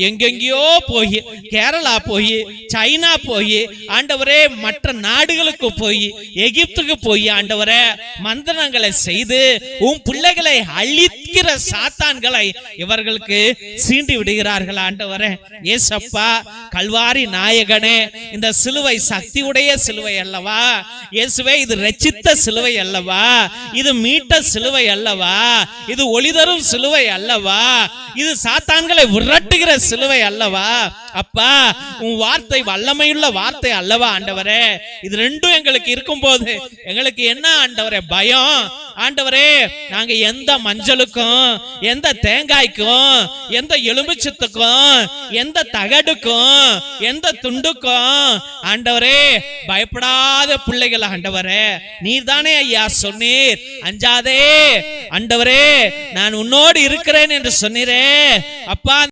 எங்கெங்கயோ போய் கேரளா போய் சைனா போய் ஆண்டவரே மற்ற நாடுகளுக்கு போய் எகிப்துக்கு போய் ஆண்டவரே மந்திரங்களை செய்து பிள்ளைகளை அழிக்கிற சாத்தான்களை இவர்களுக்கு சீண்டி விடுகிறார்கள் ஆண்டவரே. ஏசப்பா கல்வாரி நாயகனே, இந்த சிலுவை சக்தியுடைய சிலுவை அல்லவா இயேசுவே, இது ரட்சித்த சிலுவை அல்லவா, இது மீட்ட சிலுவை அல்லவா, இது ஒளிதரும் சிலுவை அல்லவா, இது சாத்தான்களை விரட்டுகிற சிலுவை அல்லவா. அப்பா உன் வார்த்தை வல்லமையுள்ள வார்த்தை அல்லவா ஆண்டவரே. இது ரெண்டும் எங்களுக்கு இருக்கும் போது எங்களுக்கு என்ன ஆண்டவரே பயம்? ஆண்டவரே நாங்க எந்த மஞ்சளுக்கும் எந்த தேங்காய்க்கும் எந்த எலுமிச்சத்துக்கும் எந்த தகடுக்கும் எந்த துண்டுக்கும் ஆண்டவரே பயப்படாத பிள்ளைகள் ஆண்டவரே. நீர் தானே ஐயா சொன்னீர், அஞ்சாதே ஆண்டவரே நான் உன்னோடு இருக்கிறேன் என்று சொன்னீரே. அப்பா